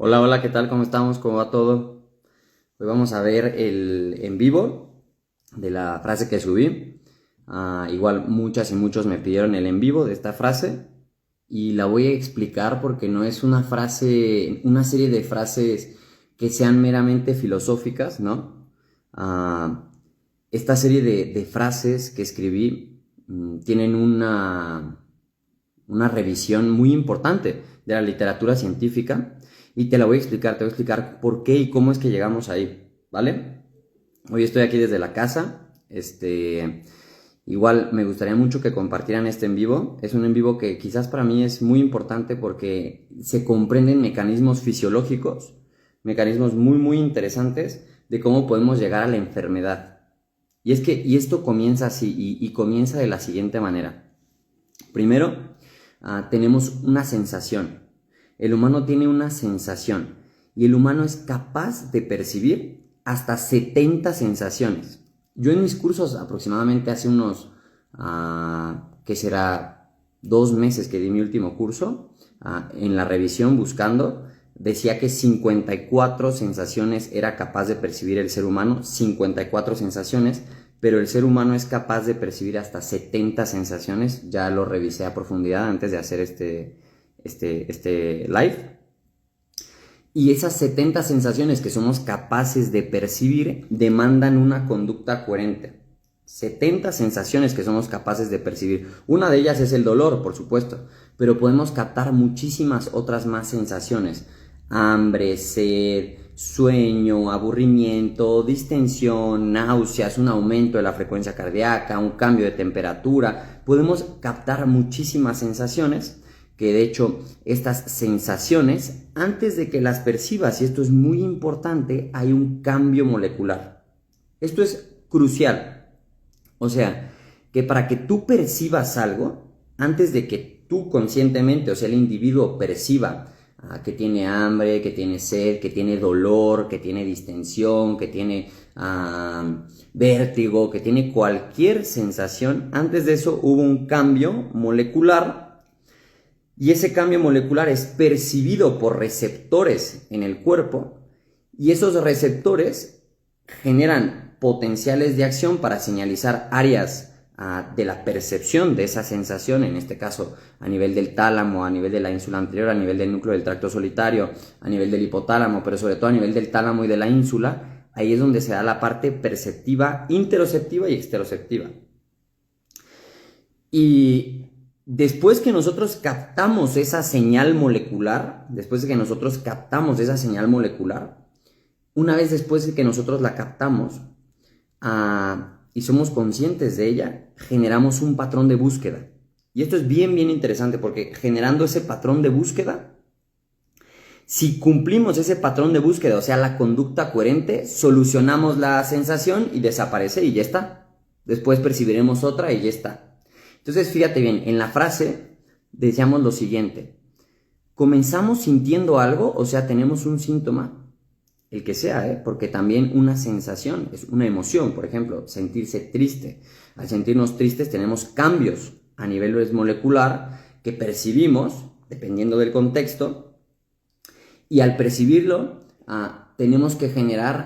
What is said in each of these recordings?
Hola, hola, ¿qué tal? ¿Cómo estamos? ¿Cómo va todo? Hoy vamos a ver el en vivo de la frase que subí. Igual muchas y muchos me pidieron el en vivo de esta frase y la voy a explicar porque no es una frase, una serie de frases que sean meramente filosóficas, ¿no? Esta serie de frases que escribí tienen una revisión muy importante de la literatura científica y te la voy a explicar, te voy a explicar por qué y cómo es que llegamos ahí, ¿vale? Hoy estoy aquí desde la casa, igual me gustaría mucho que compartieran este en vivo, es un en vivo que quizás para mí es muy importante porque se comprenden mecanismos fisiológicos, mecanismos muy interesantes de cómo podemos llegar a la enfermedad. Y esto comienza así, y comienza de la siguiente manera. Primero, tenemos una sensación. El humano tiene una sensación y el humano es capaz de percibir hasta 70 sensaciones. Yo en mis cursos aproximadamente hace unos, ¿qué será? 2 meses que di mi último curso, en la revisión buscando, decía que 54 sensaciones era capaz de percibir el ser humano, 54 sensaciones, pero el ser humano es capaz de percibir hasta 70 sensaciones. Ya lo revisé a profundidad antes de hacer este live. Y esas 70 sensaciones que somos capaces de percibir demandan una conducta coherente. 70 sensaciones que somos capaces de percibir. Una de ellas es el dolor, por supuesto, pero podemos captar muchísimas otras más sensaciones. Hambre, sed, sueño, aburrimiento, distensión, náuseas, un aumento de la frecuencia cardíaca, un cambio de temperatura. Podemos captar muchísimas sensaciones que de hecho estas sensaciones, antes de que las percibas, y esto es muy importante, hay un cambio molecular. Esto es crucial. O sea, que para que tú percibas algo, antes de que tú conscientemente, o sea, el individuo perciba que tiene hambre, que tiene sed, que tiene dolor, que tiene distensión, que tiene vértigo, que tiene cualquier sensación, antes de eso hubo un cambio molecular. Y ese cambio molecular es percibido por receptores en el cuerpo y esos receptores generan potenciales de acción para señalizar áreas de la percepción de esa sensación, en este caso a nivel del tálamo, a nivel de la ínsula anterior, a nivel del núcleo del tracto solitario, a nivel del hipotálamo, pero sobre todo a nivel del tálamo y de la ínsula. Ahí es donde se da la parte perceptiva, interoceptiva y exteroceptiva. Y después que nosotros captamos esa señal molecular, una vez después de que nosotros la captamos y somos conscientes de ella, generamos un patrón de búsqueda. Y esto es bien interesante porque generando ese patrón de búsqueda, si cumplimos ese patrón de búsqueda, o sea, la conducta coherente, solucionamos la sensación y desaparece y ya está. Después percibiremos otra y ya está. Entonces, fíjate bien, en la frase decíamos lo siguiente: comenzamos sintiendo algo, o sea, tenemos un síntoma, el que sea, porque también una sensación es una emoción. Por ejemplo, sentirse triste. Al sentirnos tristes tenemos cambios a nivel molecular que percibimos, dependiendo del contexto, y al percibirlo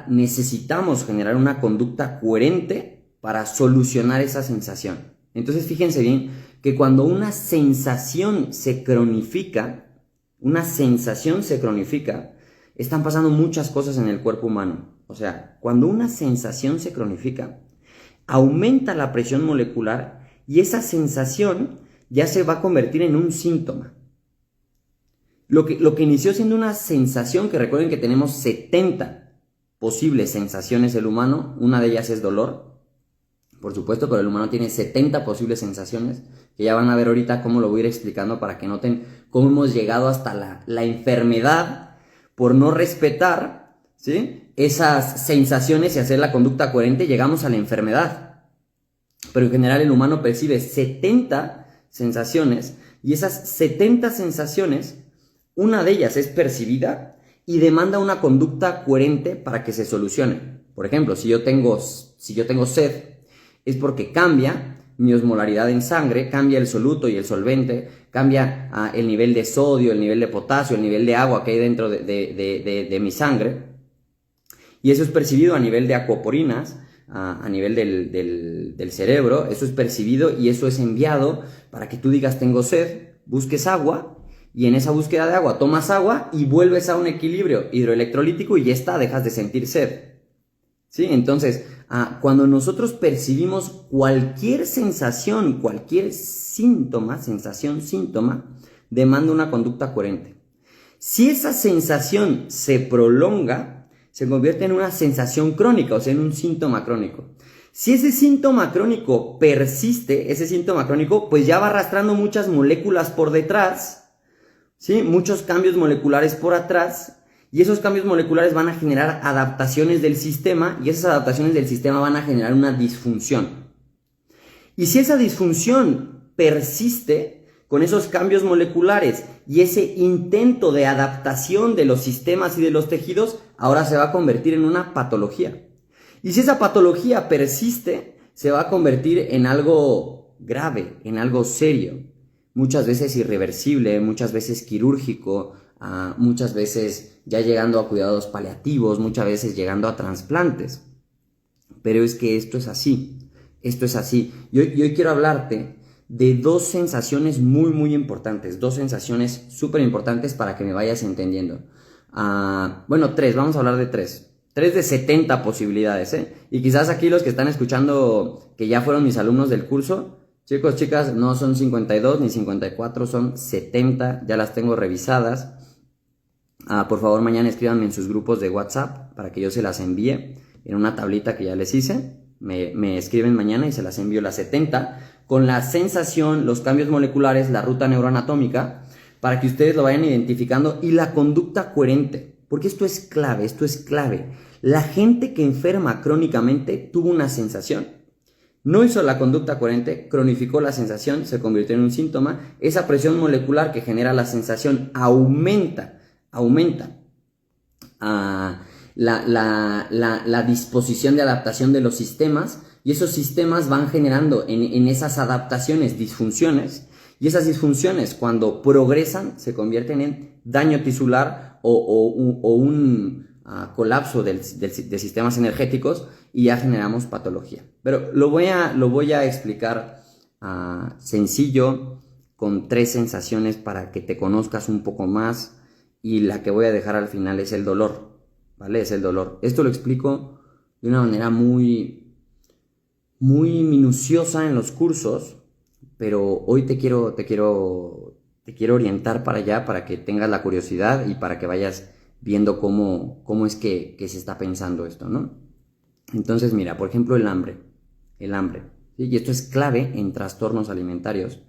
necesitamos generar una conducta coherente para solucionar esa sensación. Entonces fíjense bien que cuando una sensación se cronifica, están pasando muchas cosas en el cuerpo humano. O sea, cuando una sensación se cronifica, aumenta la presión molecular y esa sensación ya se va a convertir en un síntoma. Lo que inició siendo una sensación, que recuerden que tenemos 70 posibles sensaciones el humano, una de ellas es dolor, por supuesto, pero el humano tiene 70 posibles sensaciones, que ya van a ver ahorita cómo lo voy a ir explicando para que noten cómo hemos llegado hasta la enfermedad por no respetar, ¿sí?, esas sensaciones y hacer la conducta coherente. Llegamos a la enfermedad. Pero en general el humano percibe 70 sensaciones y esas 70 sensaciones, una de ellas es percibida y demanda una conducta coherente para que se solucione. Por ejemplo, si yo tengo sed, es porque cambia mi osmolaridad en sangre, cambia el soluto y el solvente, cambia el nivel de sodio, el nivel de potasio, el nivel de agua que hay dentro de mi sangre. Y eso es percibido a nivel de acuaporinas, a nivel del cerebro. Eso es percibido y eso es enviado para que tú digas tengo sed, busques agua, y en esa búsqueda de agua tomas agua y vuelves a un equilibrio hidroelectrolítico y ya está, dejas de sentir sed. ¿Sí? Entonces, cuando nosotros percibimos cualquier sensación, cualquier síntoma, síntoma, demanda una conducta coherente. Si esa sensación se prolonga, se convierte en una sensación crónica, o sea, en un síntoma crónico. Si ese síntoma crónico persiste, pues ya va arrastrando muchas moléculas por detrás, ¿sí? Muchos cambios moleculares por atrás, y esos cambios moleculares van a generar adaptaciones del sistema, y esas adaptaciones del sistema van a generar una disfunción. Y si esa disfunción persiste con esos cambios moleculares y ese intento de adaptación de los sistemas y de los tejidos, ahora se va a convertir en una patología. Y si esa patología persiste, se va a convertir en algo grave, en algo serio. Muchas veces irreversible, muchas veces quirúrgico, muchas veces ya llegando a cuidados paliativos, muchas veces llegando a trasplantes. Pero es que esto es así, Y hoy quiero hablarte de dos sensaciones muy importantes, dos sensaciones súper importantes para que me vayas entendiendo. Tres, vamos a hablar de tres. 3 de 70 posibilidades, ¿eh? Y quizás aquí los que están escuchando, que ya fueron mis alumnos del curso, chicos, chicas, no son 52 ni 54, son 70, ya las tengo revisadas. Por favor, mañana escríbanme en sus grupos de WhatsApp para que yo se las envíe en una tablita que ya les hice. Me escriben mañana y se las envío las 70 con la sensación, los cambios moleculares, la ruta neuroanatómica, para que ustedes lo vayan identificando, y la conducta coherente, porque esto es clave. La gente que enferma crónicamente tuvo una sensación, no hizo la conducta coherente, cronificó la sensación, se convirtió en un síntoma, esa presión molecular que genera la sensación aumenta la disposición de adaptación de los sistemas, y esos sistemas van generando en esas adaptaciones disfunciones, y esas disfunciones cuando progresan se convierten en daño tisular o un colapso de sistemas energéticos, y ya generamos patología. Pero lo voy a explicar sencillo, con 3 sensaciones para que te conozcas un poco más, y la que voy a dejar al final es el dolor, ¿vale? Es el dolor. Esto lo explico de una manera muy minuciosa en los cursos, pero hoy te quiero orientar para allá, para que tengas la curiosidad y para que vayas viendo cómo es que se está pensando esto, ¿no? Entonces, mira, por ejemplo, el hambre, ¿sí? Y esto es clave en trastornos alimentarios,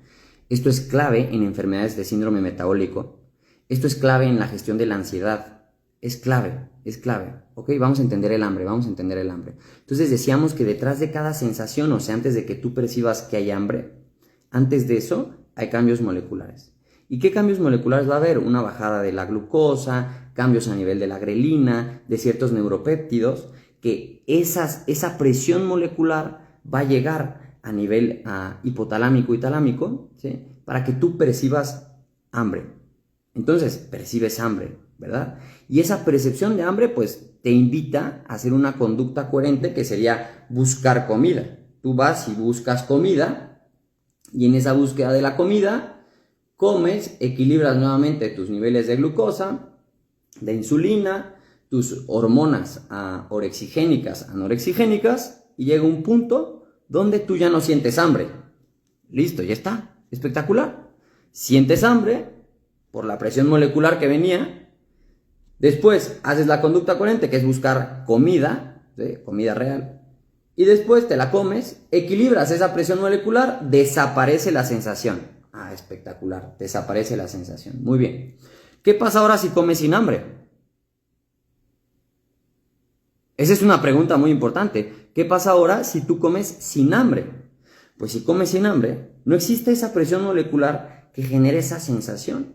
esto es clave en enfermedades de síndrome metabólico, esto es clave en la gestión de la ansiedad, es clave, ¿ok? Vamos a entender el hambre. Entonces decíamos que detrás de cada sensación, o sea, antes de que tú percibas que hay hambre, antes de eso hay cambios moleculares. ¿Y qué cambios moleculares va a haber? Una bajada de la glucosa, cambios a nivel de la grelina, de ciertos neuropéptidos, que esa presión molecular va a llegar a nivel hipotalámico y talámico, ¿sí? Para que tú percibas hambre. Entonces, percibes hambre, ¿verdad? Y esa percepción de hambre, pues, te invita a hacer una conducta coherente, que sería buscar comida. Tú vas y buscas comida, y en esa búsqueda de la comida, comes, equilibras nuevamente tus niveles de glucosa, de insulina, tus hormonas orexigénicas, anorexigénicas, y llega un punto donde tú ya no sientes hambre. Listo, ya está. Espectacular. Sientes hambre por la presión molecular que venía. Después haces la conducta coherente, que es buscar comida, ¿sí? Comida real. Y después te la comes, equilibras esa presión molecular, desaparece la sensación. Espectacular, desaparece la sensación. Muy bien. ¿Qué pasa ahora si comes sin hambre? Esa es una pregunta muy importante. ¿Qué pasa ahora si tú comes sin hambre? Pues si comes sin hambre, no existe esa presión molecular que genere esa sensación.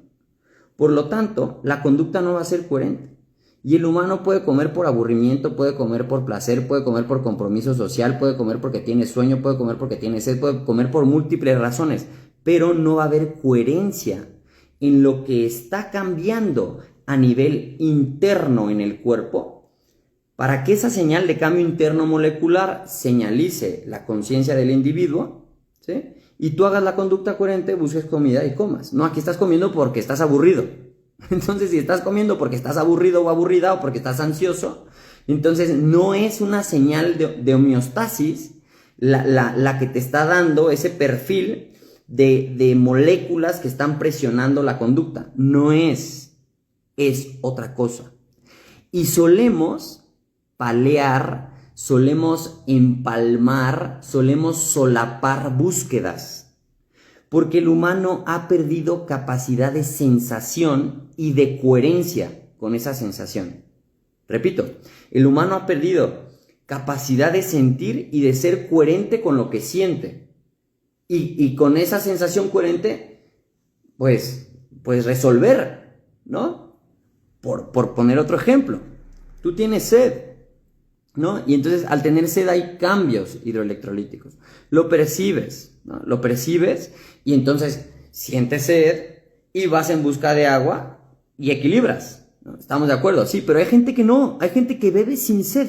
Por lo tanto, la conducta no va a ser coherente. Y el humano puede comer por aburrimiento, puede comer por placer, puede comer por compromiso social, puede comer porque tiene sueño, puede comer porque tiene sed, puede comer por múltiples razones, pero no va a haber coherencia en lo que está cambiando a nivel interno en el cuerpo para que esa señal de cambio interno molecular señalice la conciencia del individuo, ¿sí? Y tú hagas la conducta coherente, busques comida y comas. No, aquí estás comiendo porque estás aburrido. Entonces, si estás comiendo porque estás aburrido o aburrida o porque estás ansioso, entonces no es una señal de homeostasis la que te está dando ese perfil de moléculas que están presionando la conducta. No es otra cosa. Y solemos palear, solemos empalmar, solemos solapar búsquedas. Porque el humano ha perdido capacidad de sensación y de coherencia con esa sensación. Repito, el humano ha perdido capacidad de sentir y de ser coherente con lo que siente. Y con esa sensación coherente, pues resolver, ¿no? Por poner otro ejemplo, tú tienes sed, ¿no? Y entonces al tener sed hay cambios hidroelectrolíticos. Lo percibes, ¿no? Lo percibes y entonces sientes sed y vas en busca de agua y equilibras, ¿no? ¿Estamos de acuerdo? Sí, pero hay gente que no, hay gente que bebe sin sed.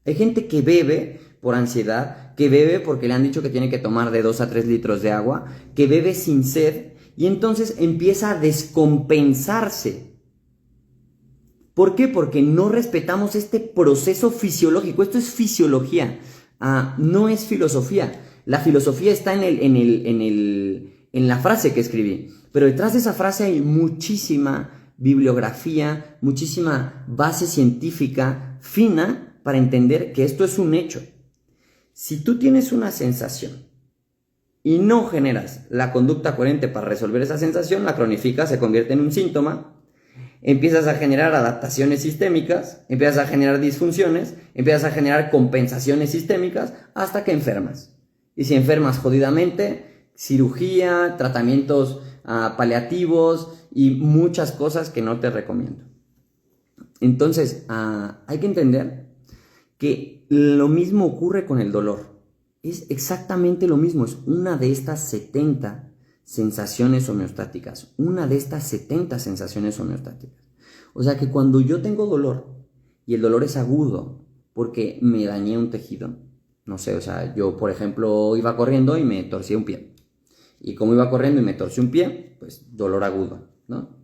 Hay gente que bebe por ansiedad, que bebe porque le han dicho que tiene que tomar de 2 a 3 litros de agua, que bebe sin sed y entonces empieza a descompensarse. ¿Por qué? Porque no respetamos este proceso fisiológico. Esto es fisiología, no es filosofía. La filosofía está en la frase que escribí. Pero detrás de esa frase hay muchísima bibliografía, muchísima base científica fina para entender que esto es un hecho. Si tú tienes una sensación y no generas la conducta coherente para resolver esa sensación, la cronificas, se convierte en un síntoma. Empiezas a generar adaptaciones sistémicas, empiezas a generar disfunciones, empiezas a generar compensaciones sistémicas hasta que enfermas. Y si enfermas jodidamente, cirugía, tratamientos paliativos y muchas cosas que no te recomiendo. Entonces, hay que entender que lo mismo ocurre con el dolor. Es exactamente lo mismo, es una de estas 70 sensaciones homeostáticas, una de estas 70 sensaciones homeostáticas. O sea que cuando yo tengo dolor, y el dolor es agudo, porque me dañé un tejido, no sé, o sea, yo por ejemplo iba corriendo y me torcí un pie, y como iba corriendo y me torcí un pie, pues dolor agudo, ¿no?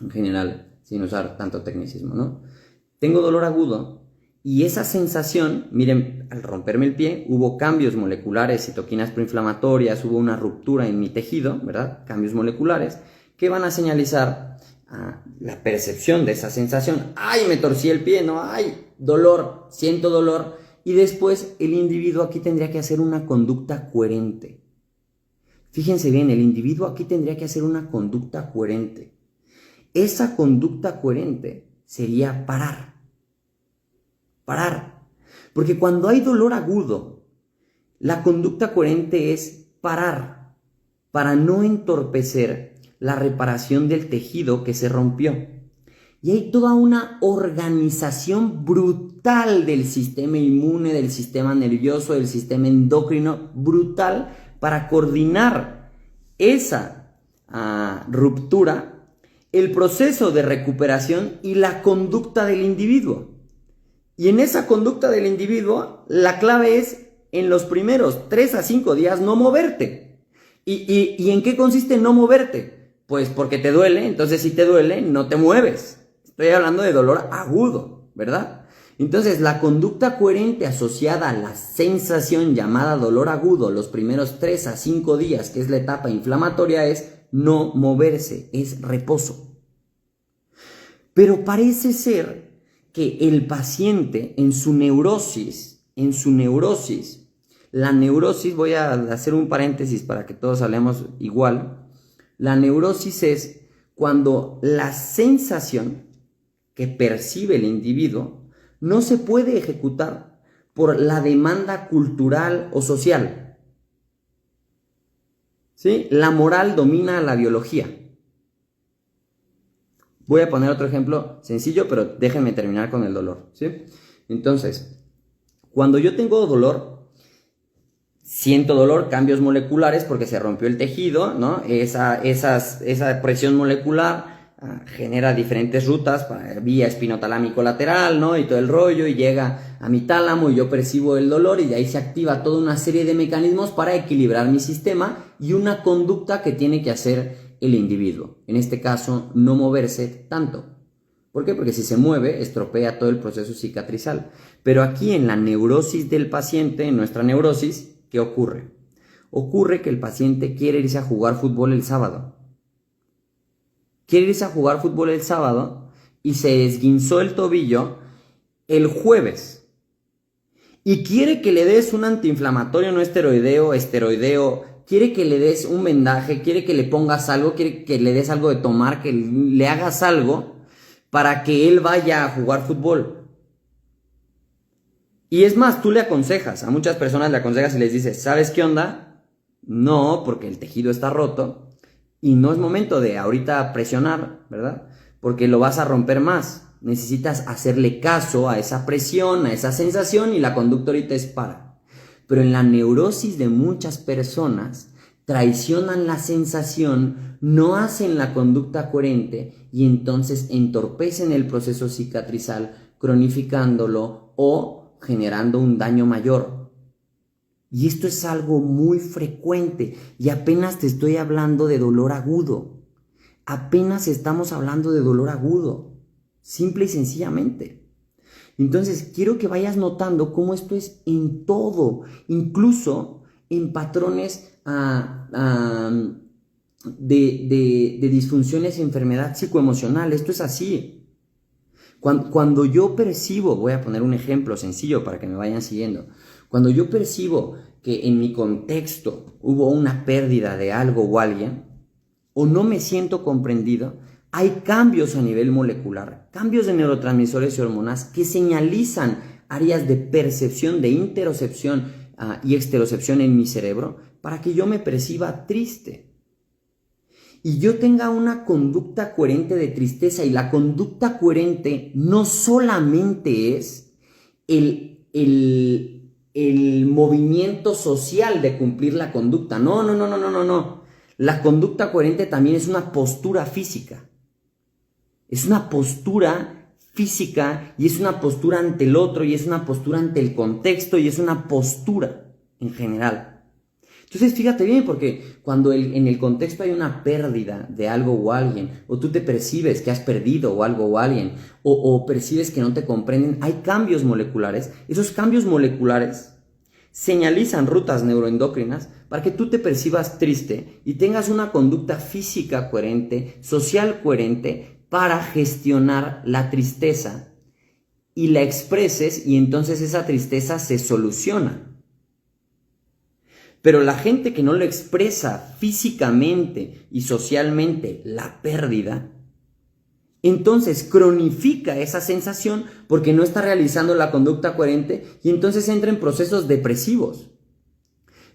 En general, sin usar tanto tecnicismo, ¿no? Tengo dolor agudo, y esa sensación, miren, al romperme el pie, hubo cambios moleculares, citoquinas proinflamatorias, hubo una ruptura en mi tejido, ¿verdad? Cambios moleculares que van a señalizar la percepción de esa sensación. ¡Ay, me torcí el pie! ¿No? ¡Ay, dolor! Siento dolor. Y después el individuo aquí tendría que hacer una conducta coherente. Fíjense bien, el individuo aquí tendría que hacer una conducta coherente. Esa conducta coherente sería parar. Parar. Porque cuando hay dolor agudo, la conducta coherente es parar para no entorpecer la reparación del tejido que se rompió. Y hay toda una organización brutal del sistema inmune, del sistema nervioso, del sistema endocrino, brutal para coordinar esa ruptura, el proceso de recuperación y la conducta del individuo. Y en esa conducta del individuo, la clave es en los primeros 3 a 5 días no moverte. ¿Y en qué consiste no moverte? Pues porque te duele, entonces si te duele, no te mueves. Estoy hablando de dolor agudo, ¿verdad? Entonces la conducta coherente asociada a la sensación llamada dolor agudo los primeros 3 a 5 días, que es la etapa inflamatoria, es no moverse, es reposo. Pero parece ser que el paciente en su neurosis, la neurosis, voy a hacer un paréntesis para que todos hablemos igual, la neurosis es cuando la sensación que percibe el individuo no se puede ejecutar por la demanda cultural o social. ¿Sí? La moral domina a la biología. Voy a poner otro ejemplo sencillo, pero déjenme terminar con el dolor, ¿sí? Entonces, cuando yo tengo dolor, siento dolor, cambios moleculares porque se rompió el tejido, ¿no? Esa presión molecular genera diferentes rutas, vía espinotalámico lateral, ¿no? Y todo el rollo, y llega a mi tálamo y yo percibo el dolor y de ahí se activa toda una serie de mecanismos para equilibrar mi sistema y una conducta que tiene que hacer el individuo. En este caso, no moverse tanto. ¿Por qué? Porque si se mueve, estropea todo el proceso cicatrizal. Pero aquí en la neurosis del paciente, en nuestra neurosis, ¿qué ocurre? Ocurre que el paciente quiere irse a jugar fútbol el sábado. Quiere irse a jugar fútbol el sábado y se esguinzó el tobillo el jueves. Y quiere que le des un antiinflamatorio no esteroideo, quiere que le des un vendaje, quiere que le pongas algo, quiere que le des algo de tomar, que le hagas algo para que él vaya a jugar fútbol. Y es más, tú le aconsejas, a muchas personas le aconsejas y les dices, ¿sabes qué onda? No, porque el tejido está roto y no es momento de ahorita presionar, ¿verdad? Porque lo vas a romper más. Necesitas hacerle caso a esa presión, a esa sensación y la conducta ahorita es para. Pero en la neurosis de muchas personas traicionan la sensación, no hacen la conducta coherente y entonces entorpecen el proceso cicatrizal, cronificándolo o generando un daño mayor. Y esto es algo muy frecuente y apenas te estoy hablando de dolor agudo. Apenas estamos hablando de dolor agudo, simple y sencillamente. Entonces quiero que vayas notando cómo esto es en todo, incluso en patrones de disfunciones y enfermedad psicoemocional. Esto es así. Cuando yo percibo, voy a poner un ejemplo sencillo para que me vayan siguiendo. Cuando yo percibo que en mi contexto hubo una pérdida de algo o alguien, o no me siento comprendido, hay cambios a nivel molecular, cambios de neurotransmisores y hormonas que señalizan áreas de percepción, de interocepción y exterocepción en mi cerebro para que yo me perciba triste. Y yo tenga una conducta coherente de tristeza. Y la conducta coherente no solamente es el movimiento social de cumplir la conducta. No. La conducta coherente también es una postura física. Es una postura física y es una postura ante el otro y es una postura ante el contexto y es una postura en general. Entonces fíjate bien, porque cuando en el contexto hay una pérdida de algo o alguien, o tú te percibes que has perdido o algo o alguien, o percibes que no te comprenden, hay cambios moleculares. Esos cambios moleculares señalizan rutas neuroendocrinas para que tú te percibas triste y tengas una conducta física coherente, social coherente, para gestionar la tristeza y la expreses y entonces esa tristeza se soluciona. Pero la gente que no lo expresa físicamente y socialmente la pérdida, entonces cronifica esa sensación porque no está realizando la conducta coherente y entonces entra en procesos depresivos.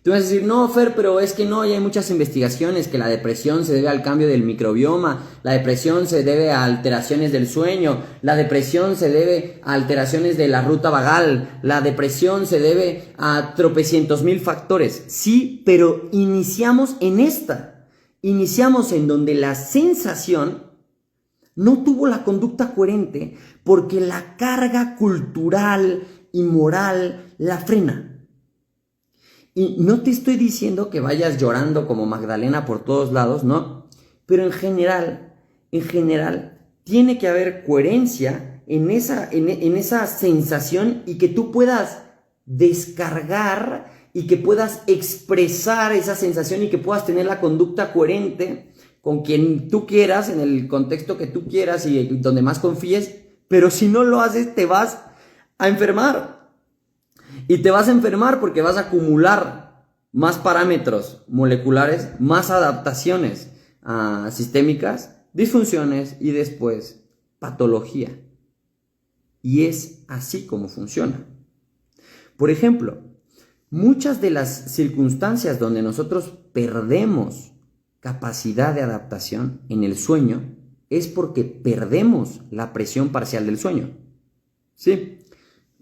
Tú vas a decir, no, Fer, pero es que no, ya hay muchas investigaciones que la depresión se debe al cambio del microbioma, la depresión se debe a alteraciones del sueño, la depresión se debe a alteraciones de la ruta vagal, la depresión se debe a tropecientos mil factores. Sí, pero iniciamos en donde la sensación no tuvo la conducta coherente porque la carga cultural y moral la frena. Y no te estoy diciendo que vayas llorando como Magdalena por todos lados, no. Pero en general, tiene que haber coherencia en esa sensación y que tú puedas descargar y que puedas expresar esa sensación y que puedas tener la conducta coherente con quien tú quieras, en el contexto que tú quieras y donde más confíes. Pero si no lo haces, te vas a enfermar. Y te vas a enfermar porque vas a acumular más parámetros moleculares, más adaptaciones sistémicas, disfunciones y después patología. Y es así como funciona. Por ejemplo, muchas de las circunstancias donde nosotros perdemos capacidad de adaptación en el sueño es porque perdemos la presión parcial del sueño. ¿Sí?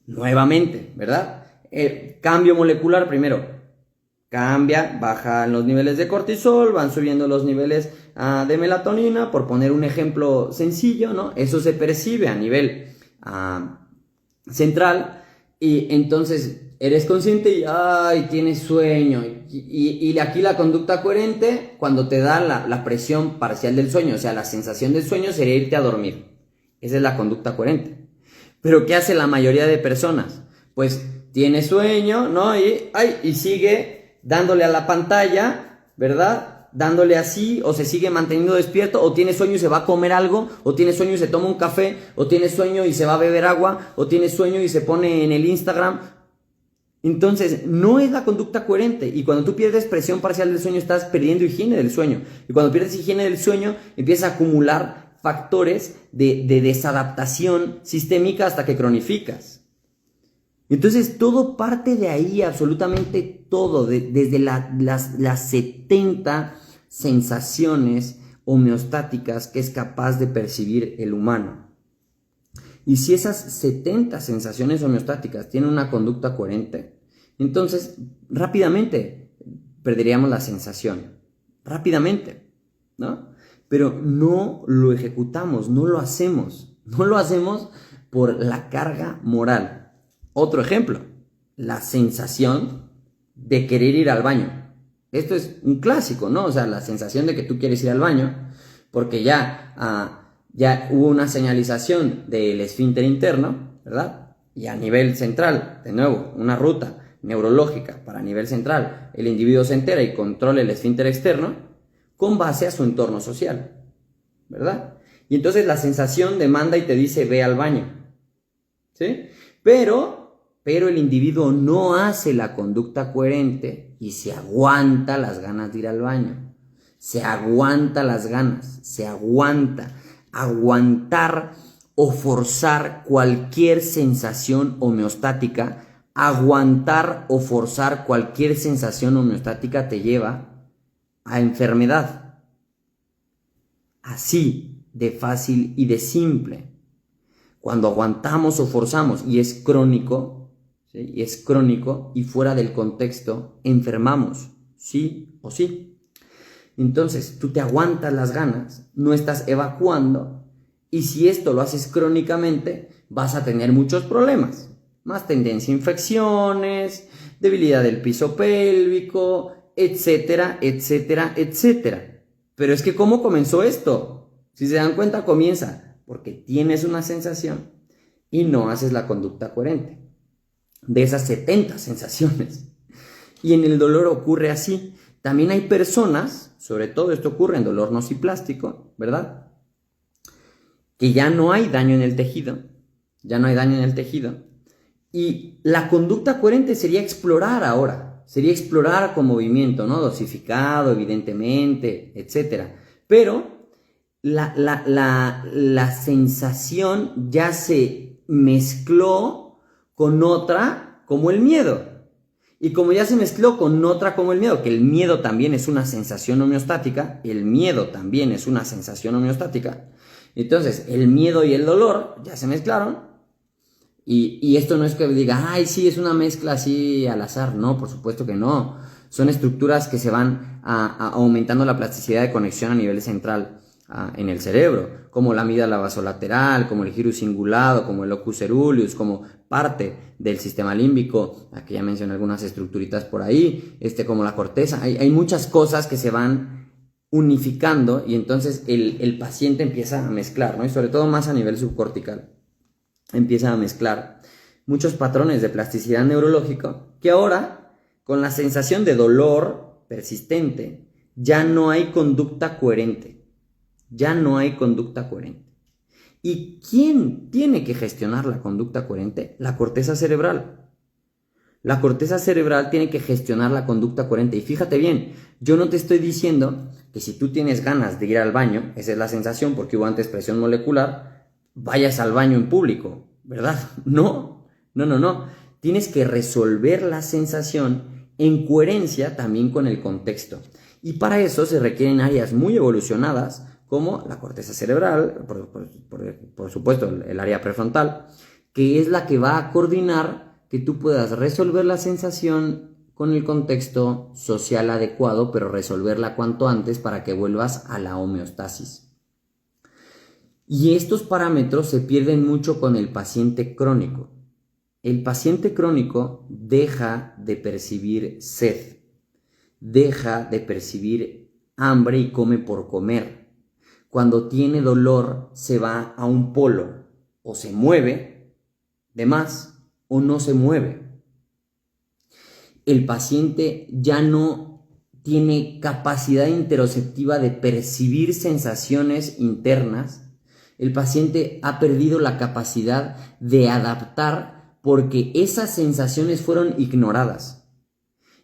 Nuevamente, ¿verdad? Cambio molecular primero. Cambia, bajan los niveles de cortisol, van subiendo los niveles de melatonina, por poner un ejemplo sencillo, ¿no? Eso se percibe a nivel central y entonces eres consciente y ¡ay! Tienes sueño. Y aquí la conducta coherente, cuando te da la presión parcial del sueño, o sea, la sensación del sueño sería irte a dormir. Esa es la conducta coherente. Pero ¿qué hace la mayoría de personas? Pues tiene sueño, ¿no? Y sigue dándole a la pantalla, ¿verdad? Dándole así, o se sigue manteniendo despierto, o tiene sueño y se va a comer algo, o tiene sueño y se toma un café, o tiene sueño y se va a beber agua, o tiene sueño y se pone en el Instagram. Entonces, no es la conducta coherente. Y cuando tú pierdes presión parcial del sueño, estás perdiendo higiene del sueño. Y cuando pierdes higiene del sueño, empiezas a acumular factores de desadaptación sistémica hasta que cronificas. Entonces, todo parte de ahí, absolutamente todo, desde las 70 sensaciones homeostáticas que es capaz de percibir el humano. Y si esas 70 sensaciones homeostáticas tienen una conducta coherente, entonces rápidamente perderíamos la sensación. Rápidamente, ¿no? Pero no lo ejecutamos, no lo hacemos. No lo hacemos por la carga moral. Otro ejemplo, la sensación de querer ir al baño. Esto es un clásico, ¿no? O sea, la sensación de que tú quieres ir al baño porque ya hubo una señalización del esfínter interno, ¿verdad? Y a nivel central, de nuevo, una ruta neurológica para nivel central, el individuo se entera y controla el esfínter externo con base a su entorno social, ¿verdad? Y entonces la sensación demanda y te dice ve al baño, ¿sí? Pero el individuo no hace la conducta coherente y se aguanta las ganas de ir al baño. Se aguanta las ganas, se aguanta. Aguantar o forzar cualquier sensación homeostática, aguantar o forzar cualquier sensación homeostática te lleva a enfermedad. Así de fácil y de simple. Cuando aguantamos o forzamos y es crónico, ¿sí? Y es crónico y fuera del contexto, enfermamos, sí o sí. Entonces, tú te aguantas las ganas, no estás evacuando, y si esto lo haces crónicamente, vas a tener muchos problemas. Más tendencia a infecciones, debilidad del piso pélvico, etcétera, etcétera, etcétera. Pero es que ¿cómo comenzó esto? Si se dan cuenta, comienza porque tienes una sensación y no haces la conducta coherente de esas 70 sensaciones. Y en el dolor ocurre así. También hay personas, sobre todo esto ocurre en dolor nociplástico, ¿verdad? Que ya no hay daño en el tejido, y la conducta coherente sería explorar ahora, sería explorar con movimiento, ¿no? Dosificado, evidentemente, etc. Pero la sensación ya se mezcló con otra, como el miedo. Y como ya se mezcló con otra como el miedo, que el miedo también es una sensación homeostática, entonces el miedo y el dolor ya se mezclaron, y esto no es que diga, ay, sí, es una mezcla así al azar, no, por supuesto que no, son estructuras que se van aumentando la plasticidad de conexión a nivel central en el cerebro, como la amígdala basolateral, como el gyrus cingulado, como el locus ceruleus, como parte del sistema límbico, aquí ya mencioné algunas estructuritas por ahí, como la corteza, hay muchas cosas que se van unificando y entonces el paciente empieza a mezclar, ¿no? Y sobre todo más a nivel subcortical, empieza a mezclar muchos patrones de plasticidad neurológica que ahora, con la sensación de dolor persistente, ya no hay conducta coherente. ¿Y quién tiene que gestionar la conducta coherente? La corteza cerebral. La corteza cerebral tiene que gestionar la conducta coherente. Y fíjate bien, yo no te estoy diciendo que si tú tienes ganas de ir al baño, esa es la sensación porque hubo antes presión molecular, vayas al baño en público, ¿verdad? No. Tienes que resolver la sensación en coherencia también con el contexto. Y para eso se requieren áreas muy evolucionadas, como la corteza cerebral, por supuesto el área prefrontal, que es la que va a coordinar que tú puedas resolver la sensación con el contexto social adecuado, pero resolverla cuanto antes para que vuelvas a la homeostasis. Y estos parámetros se pierden mucho con el paciente crónico. El paciente crónico deja de percibir sed, deja de percibir hambre y come por comer. Cuando tiene dolor se va a un polo, o se mueve de más o no se mueve. El paciente ya no tiene capacidad interoceptiva de percibir sensaciones internas. El paciente ha perdido la capacidad de adaptar porque esas sensaciones fueron ignoradas.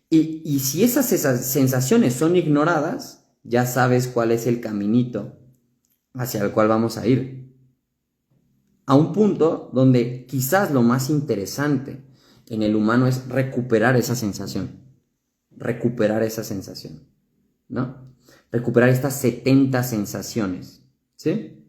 Y si esas sensaciones son ignoradas, ya sabes cuál es el caminito hacia el cual vamos a ir. A un punto donde quizás lo más interesante en el humano es recuperar esa sensación, ¿no? Recuperar estas 70 sensaciones, ¿sí?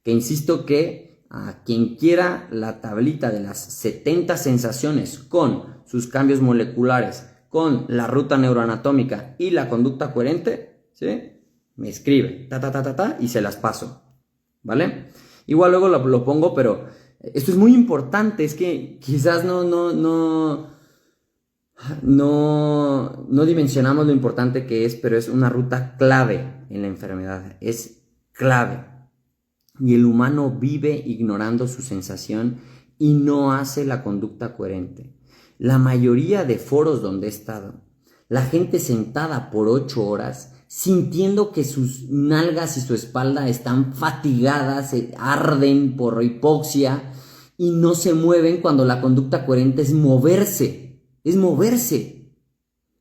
Que insisto que a quien quiera la tablita de las 70 sensaciones con sus cambios moleculares, con la ruta neuroanatómica y la conducta coherente, ¿sí? Me escribe, y se las paso, ¿vale? Igual luego lo pongo, pero esto es muy importante, es que quizás no dimensionamos lo importante que es, pero es una ruta clave en la enfermedad, es clave. Y el humano vive ignorando su sensación y no hace la conducta coherente. La mayoría de foros donde he estado, la gente sentada por 8 horas, sintiendo que sus nalgas y su espalda están fatigadas, arden por hipoxia y no se mueven cuando la conducta coherente es moverse.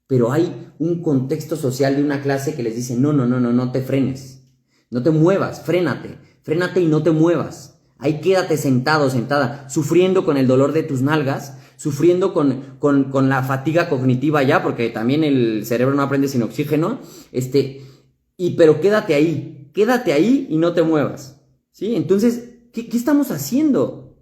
Pero hay un contexto social de una clase que les dice, no te frenes, no te muevas, frénate y no te muevas. Ahí quédate sentado, sentada, sufriendo con el dolor de tus nalgas, sufriendo con la fatiga cognitiva ya, porque también el cerebro no aprende sin oxígeno, pero quédate ahí y no te muevas, ¿sí? Entonces, ¿qué estamos haciendo?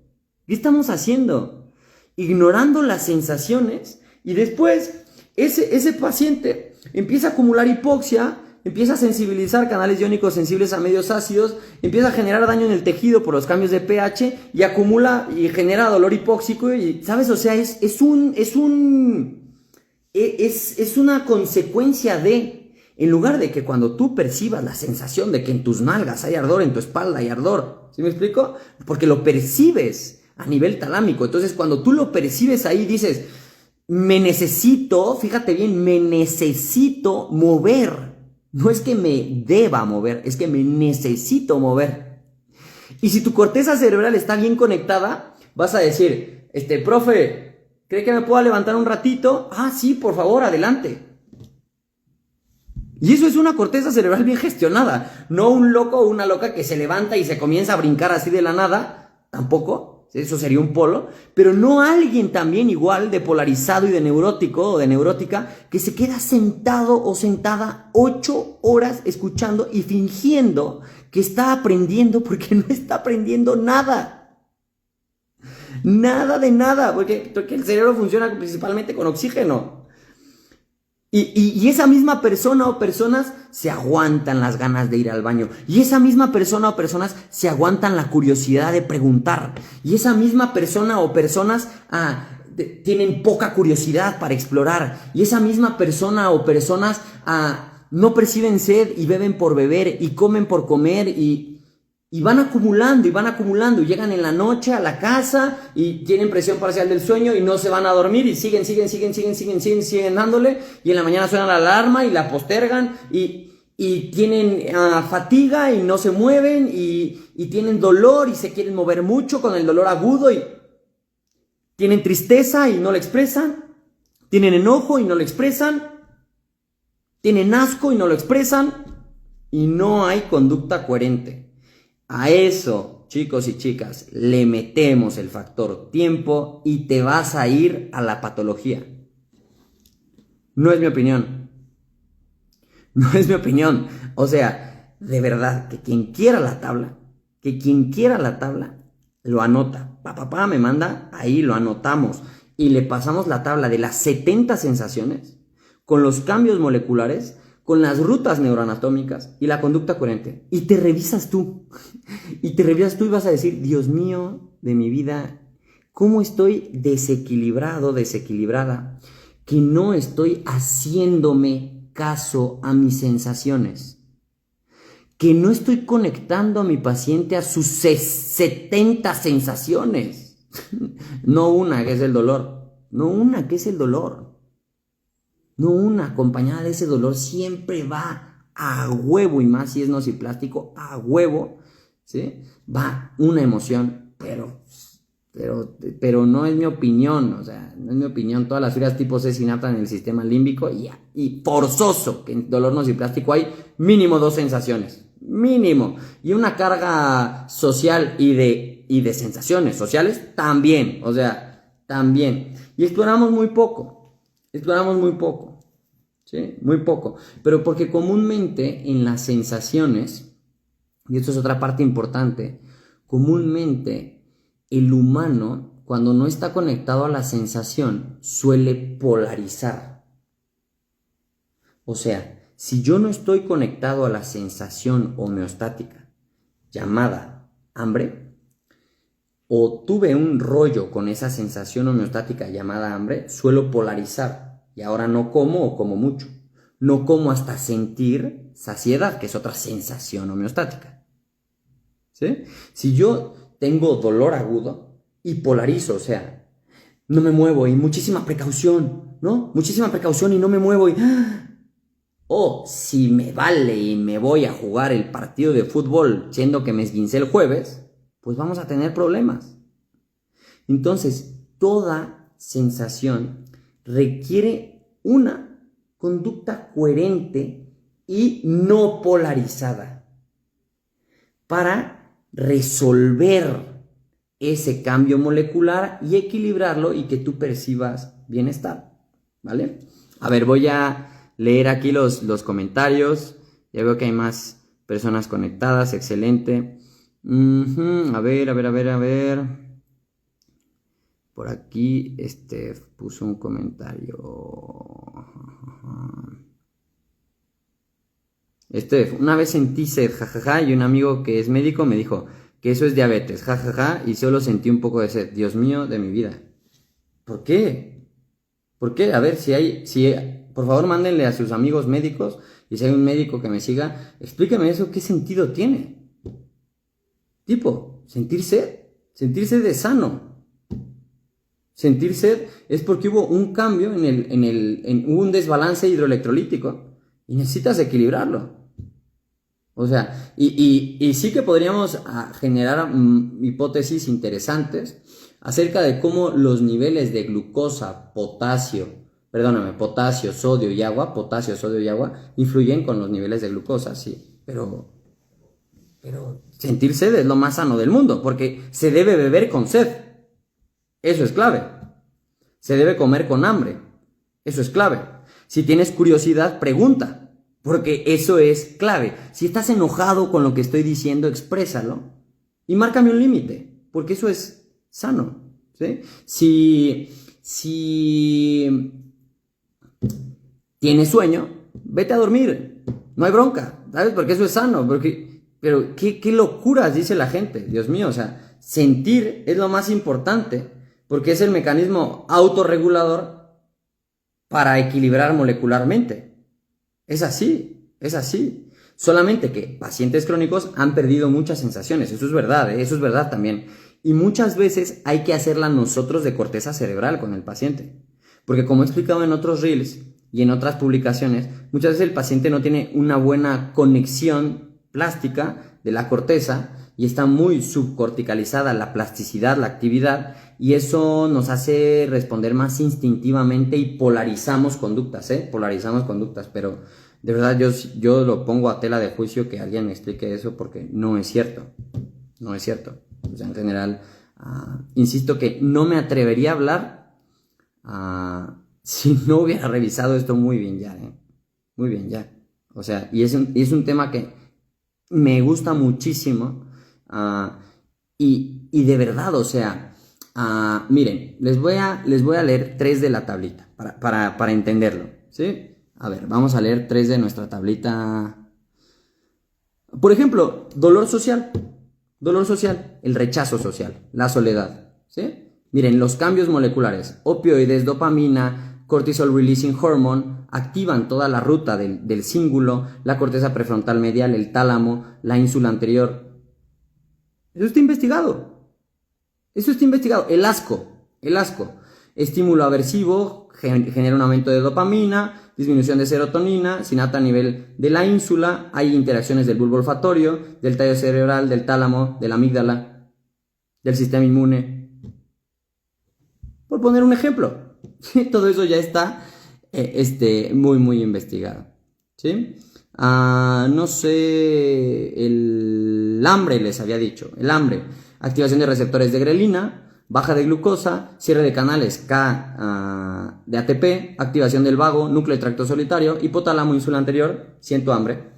Ignorando las sensaciones, y después ese paciente empieza a acumular hipoxia, empieza a sensibilizar canales iónicos sensibles a medios ácidos, empieza a generar daño en el tejido por los cambios de pH y acumula y genera dolor hipóxico y, ¿sabes? O sea, es una consecuencia de, en lugar de que cuando tú percibas la sensación de que en tus nalgas hay ardor, en tu espalda hay ardor, ¿sí me explico? Porque lo percibes a nivel talámico. Entonces, cuando tú lo percibes ahí, dices, fíjate bien, me necesito mover. No es que me deba mover, es que me necesito mover. Y si tu corteza cerebral está bien conectada, vas a decir, profe, ¿cree que me pueda levantar un ratito? Ah, sí, por favor, adelante. Y eso es una corteza cerebral bien gestionada, no un loco o una loca que se levanta y se comienza a brincar así de la nada, tampoco. Eso sería un polo, pero no alguien también igual de polarizado y de neurótico o de neurótica que se queda sentado o sentada 8 horas escuchando y fingiendo que está aprendiendo porque no está aprendiendo nada. Nada de nada, porque el cerebro funciona principalmente con oxígeno. Y esa misma persona o personas se aguantan las ganas de ir al baño. Y esa misma persona o personas se aguantan la curiosidad de preguntar. Y esa misma persona o personas tienen poca curiosidad para explorar. Y esa misma persona o personas no perciben sed y beben por beber y comen por comer y van acumulando y llegan en la noche a la casa y tienen presión parcial del sueño y no se van a dormir y siguen dándole y en la mañana suena la alarma y la postergan y tienen fatiga y no se mueven y tienen dolor y se quieren mover mucho con el dolor agudo y tienen tristeza y no lo expresan, tienen enojo y no lo expresan, tienen asco y no lo expresan y no hay conducta coherente. A eso, chicos y chicas, le metemos el factor tiempo y te vas a ir a la patología. No es mi opinión. O sea, de verdad, que quien quiera la tabla, lo anota. Papá me manda, ahí lo anotamos. Y le pasamos la tabla de las 70 sensaciones, con los cambios moleculares, con las rutas neuroanatómicas y la conducta coherente. Y te revisas tú. Y vas a decir, Dios mío de mi vida, ¿cómo estoy desequilibrado, desequilibrada? Que no estoy haciéndome caso a mis sensaciones. Que no estoy conectando a mi paciente a sus 70 sensaciones. No una, que es el dolor. No una, que es el dolor. No una, acompañada de ese dolor, siempre va a huevo, y más si es nociplástico, a huevo, ¿sí? Va una emoción, pero no es mi opinión, o sea, no es mi opinión. Todas las fibras tipo C sinaptan en el sistema límbico y forzoso que en dolor nociplástico hay mínimo 2 sensaciones, mínimo, y una carga social y de sensaciones sociales también, o sea, también. Y exploramos muy poco, ¿sí? Muy poco, pero porque comúnmente en las sensaciones, y esto es otra parte importante, comúnmente el humano, cuando no está conectado a la sensación, suele polarizar. O sea, si yo no estoy conectado a la sensación homeostática llamada hambre, o tuve un rollo con esa sensación homeostática llamada hambre, suelo polarizar. Y ahora no como o como mucho. No como hasta sentir saciedad, que es otra sensación homeostática. ¿Sí? Si yo tengo dolor agudo y polarizo, o sea, no me muevo y muchísima precaución, ¿no? Muchísima precaución y no me muevo y... O si me vale y me voy a jugar el partido de fútbol siendo que me esguincé el jueves, pues vamos a tener problemas. Entonces, toda sensación requiere una conducta coherente y no polarizada para resolver ese cambio molecular y equilibrarlo y que tú percibas bienestar, ¿vale? A ver, voy a leer aquí los comentarios. Ya veo que hay más personas conectadas, excelente. A ver. Por aquí, puso un comentario. Una vez sentí sed, jajaja, y un amigo que es médico me dijo que eso es diabetes, jajaja, y solo sentí un poco de sed. Dios mío de mi vida. ¿Por qué? ¿Por qué? A ver, por favor, mándenle a sus amigos médicos, y si hay un médico que me siga, explíqueme eso, ¿qué sentido tiene? Tipo, sentir sed es sano. Sentir sed es porque hubo un cambio hubo un desbalance hidroelectrolítico y necesitas equilibrarlo. O sea, y sí que podríamos generar hipótesis interesantes acerca de cómo los niveles de glucosa, potasio, sodio y agua influyen con los niveles de glucosa, sí, pero sentir sed es lo más sano del mundo, porque se debe beber con sed. Eso es clave. Se debe comer con hambre. Eso es clave. Si tienes curiosidad, pregunta, porque eso es clave. Si estás enojado con lo que estoy diciendo, exprésalo y márcame un límite, porque eso es sano, ¿sí? Si tienes sueño, vete a dormir. No hay bronca, ¿sabes? Porque eso es sano. Pero qué locuras dice la gente. Dios mío, o sea, sentir es lo más importante, porque es el mecanismo autorregulador para equilibrar molecularmente. Es así. Solamente que pacientes crónicos han perdido muchas sensaciones, eso es verdad también. Y muchas veces hay que hacerla nosotros de corteza cerebral con el paciente. Porque como he explicado en otros reels y en otras publicaciones, muchas veces el paciente no tiene una buena conexión plástica de la corteza y está muy subcorticalizada la plasticidad, la actividad, y eso nos hace responder más instintivamente y polarizamos conductas, pero de verdad yo lo pongo a tela de juicio que alguien me explique eso, porque no es cierto. O sea, en general, insisto que no me atrevería a hablar si no hubiera revisado esto muy bien ya, muy bien ya. O sea, y es un tema que me gusta muchísimo. Y de verdad, o sea, miren, les voy a leer 3 de la tablita para entenderlo, ¿sí? A ver, vamos a leer 3 de nuestra tablita. Por ejemplo, dolor social, el rechazo social, la soledad, ¿sí? Miren, los cambios moleculares, opioides, dopamina, cortisol releasing hormone, activan toda la ruta del cíngulo, la corteza prefrontal medial, el tálamo, la ínsula anterior. Eso está investigado. El asco. Estímulo aversivo genera un aumento de dopamina, disminución de serotonina, sinapta a nivel de la ínsula, hay interacciones del bulbo olfatorio, del tallo cerebral, del tálamo, de la amígdala, del sistema inmune. Por poner un ejemplo. Todo eso ya está muy investigado. ¿Sí? No sé, el hambre les había dicho, activación de receptores de grelina, baja de glucosa, cierre de canales K de ATP, activación del vago, núcleo de tracto solitario, hipotálamo, ínsula anterior, siento hambre.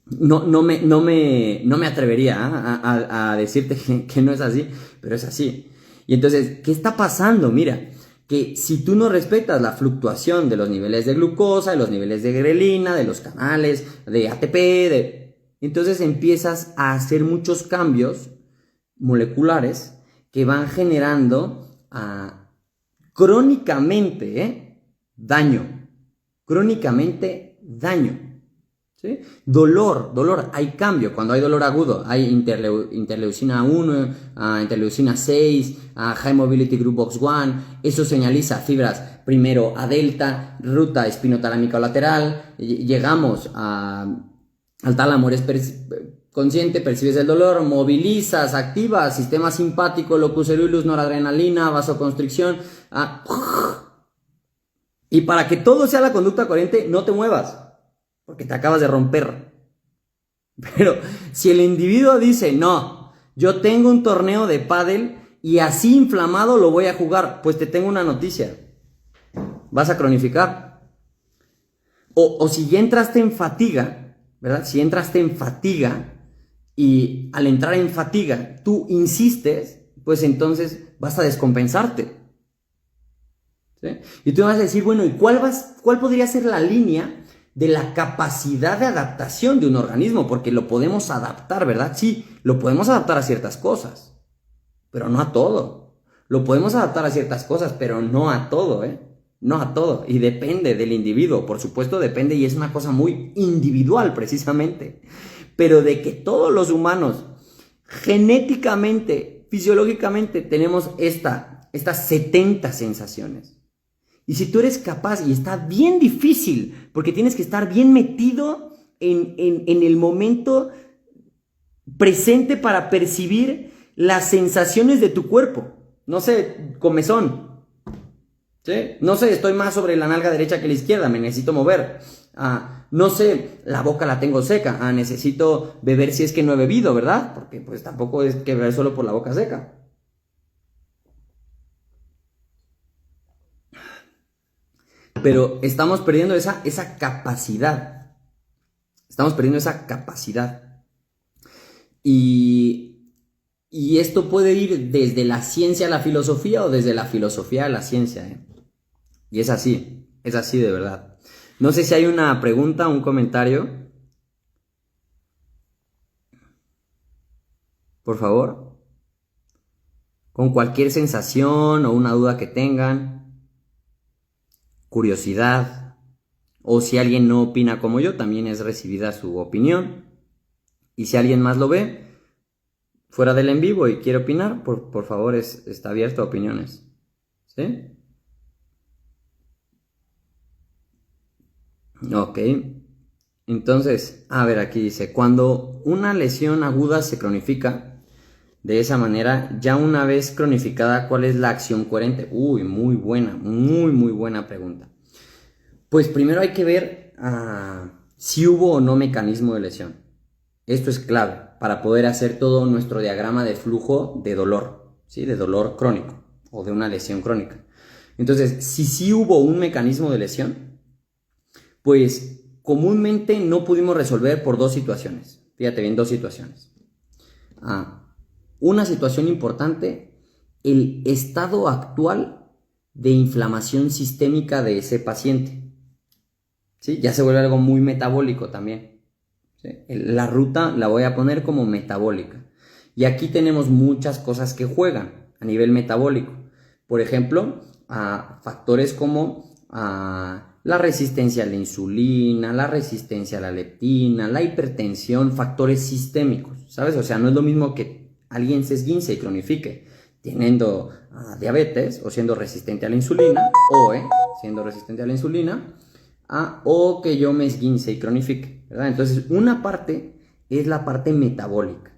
No me atrevería a decirte que no es así, pero es así. Y entonces, ¿qué está pasando? Mira, que si tú no respetas la fluctuación de los niveles de glucosa, de los niveles de grelina, de los canales, de ATP, entonces empiezas a hacer muchos cambios moleculares que van generando crónicamente daño. ¿Sí? Dolor, hay cambio. Cuando hay dolor agudo, hay interleucina 1, interleucina 6, High Mobility Group Box 1. Eso señaliza fibras primero a delta, ruta espinotalámica o lateral. Llegamos al tálamo, eres consciente, percibes el dolor, movilizas, activas sistema simpático, locus coeruleus, noradrenalina, vasoconstricción. Y para que todo sea la conducta coherente, no te muevas, porque te acabas de romper. Pero si el individuo dice, no, yo tengo un torneo de pádel y así inflamado lo voy a jugar, pues te tengo una noticia, vas a cronificar. O si ya entraste en fatiga, ¿verdad? Si entraste en fatiga y al entrar en fatiga tú insistes, pues entonces vas a descompensarte. ¿Sí? Y tú vas a decir, bueno, ¿y cuál podría ser la línea de la capacidad de adaptación de un organismo? Porque lo podemos adaptar, ¿verdad? Sí, lo podemos adaptar a ciertas cosas, pero no a todo. Lo podemos adaptar a ciertas cosas, pero no a todo, no a todo. Y depende del individuo, por supuesto depende, y es una cosa muy individual precisamente. Pero de que todos los humanos genéticamente, fisiológicamente tenemos estas 70 sensaciones. Y si tú eres capaz, y está bien difícil, porque tienes que estar bien metido en el momento presente para percibir las sensaciones de tu cuerpo. No sé, comezón, ¿sí? No sé, estoy más sobre la nalga derecha que la izquierda, me necesito mover. No sé, la boca la tengo seca, necesito beber si es que no he bebido, ¿verdad? Porque pues tampoco es que beber solo por la boca seca. Pero estamos perdiendo esa capacidad. Y esto puede ir desde la ciencia a la filosofía o desde la filosofía a la ciencia. Y es así de verdad. No sé si hay una pregunta, un comentario. Por favor. Con cualquier sensación o una duda que tengan. Curiosidad. O si alguien no opina como yo, también es recibida su opinión. Y si alguien más lo ve fuera del en vivo y quiere opinar, por favor, está abierto a opiniones. ¿Sí? Ok. Entonces, a ver, aquí dice, cuando una lesión aguda se cronifica de esa manera, ya una vez cronificada, ¿cuál es la acción coherente? Uy, muy buena pregunta. Pues primero hay que ver si hubo o no mecanismo de lesión. Esto es clave para poder hacer todo nuestro diagrama de flujo de dolor, ¿sí? De dolor crónico o de una lesión crónica. Entonces, si sí hubo un mecanismo de lesión, pues comúnmente no pudimos resolver por dos situaciones. Fíjate bien, dos situaciones. Una situación importante, el estado actual de inflamación sistémica de ese paciente. ¿Sí? Ya se vuelve algo muy metabólico también. ¿Sí? La ruta la voy a poner como metabólica. Y aquí tenemos muchas cosas que juegan a nivel metabólico. Por ejemplo, factores como la resistencia a la insulina, la resistencia a la leptina, la hipertensión, factores sistémicos, ¿sabes? O sea, no es lo mismo que alguien se esguince y cronifique teniendo diabetes o siendo resistente a la insulina, siendo resistente a la insulina, o que yo me esguince y cronifique, ¿verdad? Entonces, una parte es la parte metabólica.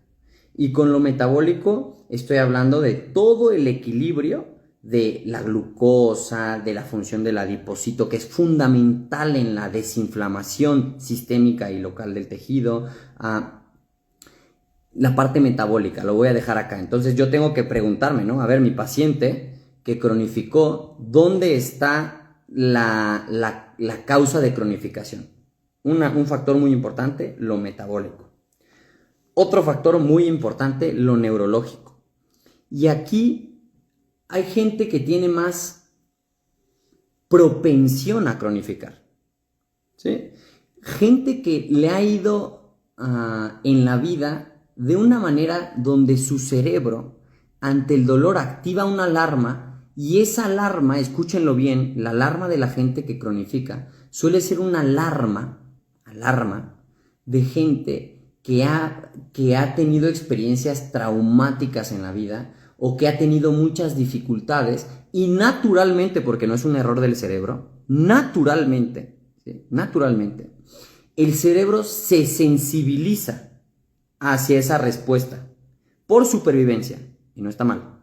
Y con lo metabólico estoy hablando de todo el equilibrio de la glucosa, de la función del adipocito, que es fundamental en la desinflamación sistémica y local del tejido. La parte metabólica, lo voy a dejar acá. Entonces yo tengo que preguntarme, ¿no? A ver, mi paciente que cronificó, ¿dónde está la causa de cronificación? Un factor muy importante, lo metabólico. Otro factor muy importante, lo neurológico. Y aquí hay gente que tiene más propensión a cronificar, ¿sí? Gente que le ha ido en la vida de una manera donde su cerebro ante el dolor activa una alarma, y esa alarma, escúchenlo bien, la alarma de la gente que cronifica suele ser una alarma de gente que ha tenido experiencias traumáticas en la vida o que ha tenido muchas dificultades, y naturalmente, porque no es un error del cerebro, naturalmente, el cerebro se sensibiliza hacia esa respuesta por supervivencia, y no está mal,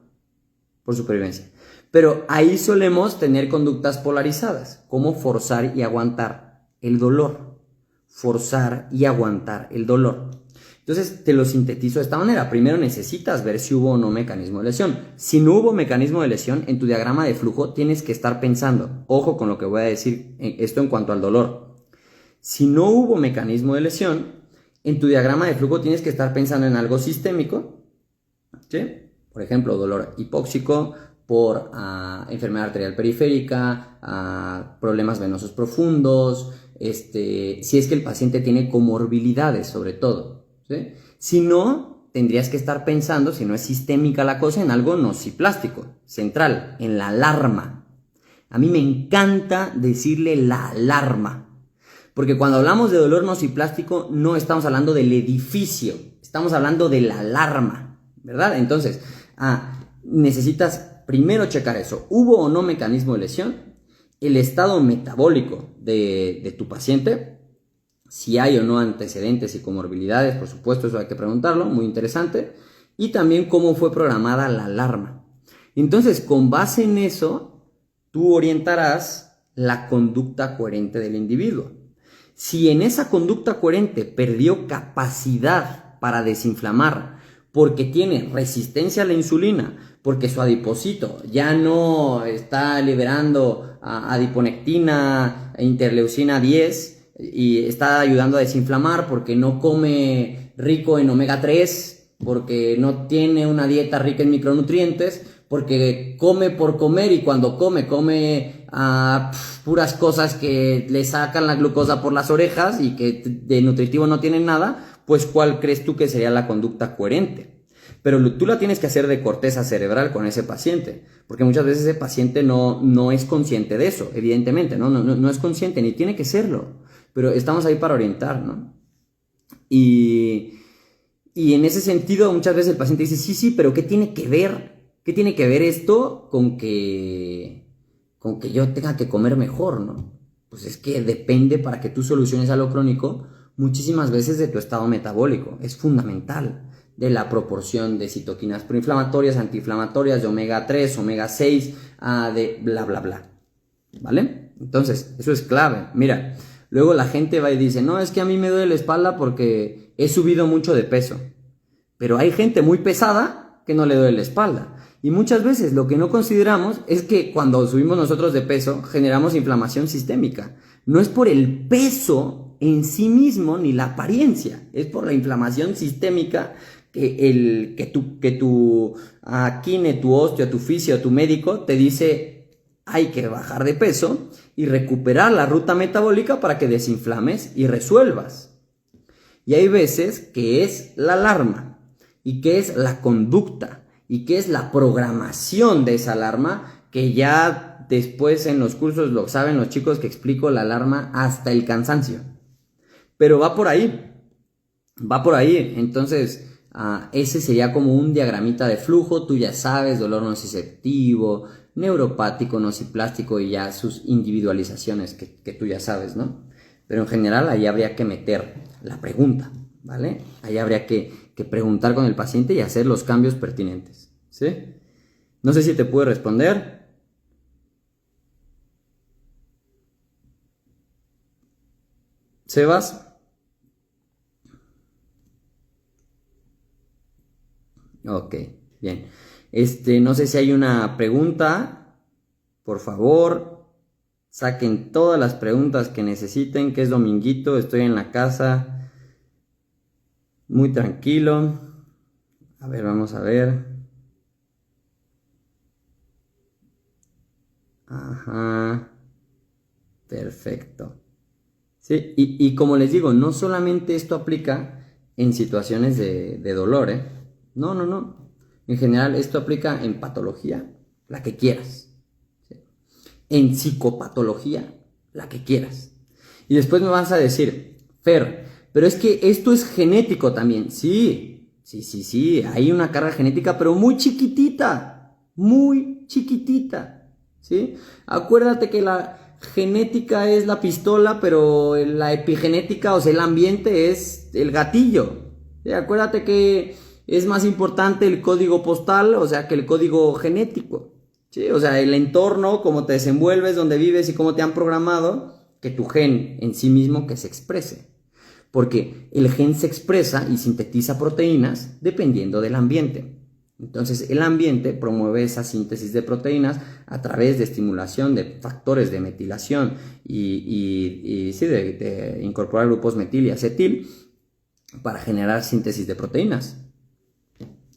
por supervivencia. Pero ahí solemos tener conductas polarizadas, como forzar y aguantar el dolor. Forzar y aguantar el dolor. Entonces te lo sintetizo de esta manera. Primero necesitas ver si hubo o no mecanismo de lesión. Si no hubo mecanismo de lesión, en tu diagrama de flujo tienes que estar pensando, ojo con lo que voy a decir, esto en cuanto al dolor. Si no hubo mecanismo de lesión, en tu diagrama de flujo tienes que estar pensando en algo sistémico, ¿sí? Por ejemplo, dolor hipóxico por enfermedad arterial periférica, problemas venosos profundos, si es que el paciente tiene comorbilidades sobre todo, ¿sí? Si no, tendrías que estar pensando, si no es sistémica la cosa, en algo nociplástico, central, en la alarma. A mí me encanta decirle la alarma, porque cuando hablamos de dolor nociplástico no estamos hablando del edificio, estamos hablando de la alarma, ¿verdad? Entonces, necesitas primero checar eso. ¿Hubo o no mecanismo de lesión? El estado metabólico de tu paciente, si hay o no antecedentes y comorbilidades, por supuesto, eso hay que preguntarlo, muy interesante. Y también cómo fue programada la alarma. Entonces, con base en eso, tú orientarás la conducta coherente del individuo. Si en esa conducta coherente perdió capacidad para desinflamar, porque tiene resistencia a la insulina, porque su adipocito ya no está liberando adiponectina e interleucina 10 y está ayudando a desinflamar, porque no come rico en omega 3, porque no tiene una dieta rica en micronutrientes, porque come por comer, y cuando come puras cosas que le sacan la glucosa por las orejas y que de nutritivo no tienen nada, pues ¿cuál crees tú que sería la conducta coherente? Pero tú la tienes que hacer de corteza cerebral con ese paciente, porque muchas veces ese paciente no es consciente de eso, evidentemente, no es consciente, ni tiene que serlo, pero estamos ahí para orientar, ¿no? Y en ese sentido muchas veces el paciente dice, sí, pero ¿qué tiene que ver? ¿Qué tiene que ver esto con que yo tenga que comer mejor, ¿no? Pues es que depende, para que tú soluciones algo crónico, muchísimas veces de tu estado metabólico, es fundamental, de la proporción de citoquinas proinflamatorias, antiinflamatorias, de omega 3, omega 6, de bla, bla, bla, ¿vale? Entonces, eso es clave. Mira, luego la gente va y dice, no, es que a mí me duele la espalda porque he subido mucho de peso, pero hay gente muy pesada que no le duele la espalda. Y muchas veces lo que no consideramos es que cuando subimos nosotros de peso generamos inflamación sistémica. No es por el peso en sí mismo ni la apariencia, es por la inflamación sistémica que tu quine, tu osteo, tu fisio, tu médico te dice hay que bajar de peso y recuperar la ruta metabólica para que desinflames y resuelvas. Y hay veces que es la alarma y que es la conducta y que es la programación de esa alarma, que ya después en los cursos lo saben los chicos que explico la alarma hasta el cansancio. Pero va por ahí. Entonces, ese sería como un diagramita de flujo. Tú ya sabes, dolor nociceptivo, neuropático, nociplástico y ya sus individualizaciones que tú ya sabes, ¿no? Pero en general ahí habría que meter la pregunta, ¿vale? Ahí habría que preguntar con el paciente y hacer los cambios pertinentes, ¿sí? No sé si te pude responder. Sebas. Ok, bien. No sé si hay una pregunta. Por favor, saquen todas las preguntas que necesiten, que es dominguito, estoy en la casa, muy tranquilo. A ver, vamos a ver. Ajá, perfecto. Sí, y como les digo, no solamente esto aplica en situaciones de dolor, ¿eh? No. En general, esto aplica en patología, la que quieras. ¿Sí? En psicopatología, la que quieras. Y después me vas a decir, Fer, pero es que esto es genético también. Sí, hay una carga genética, pero muy chiquitita, ¿sí? Acuérdate que la genética es la pistola, pero la epigenética, o sea, el ambiente es el gatillo. ¿Sí? Acuérdate que es más importante el código postal, o sea, que el código genético. ¿Sí? O sea, el entorno, cómo te desenvuelves, dónde vives y cómo te han programado, que tu gen en sí mismo que se exprese. Porque el gen se expresa y sintetiza proteínas dependiendo del ambiente. Entonces el ambiente promueve esa síntesis de proteínas a través de estimulación de factores de metilación y sí, de incorporar grupos metil y acetil para generar síntesis de proteínas.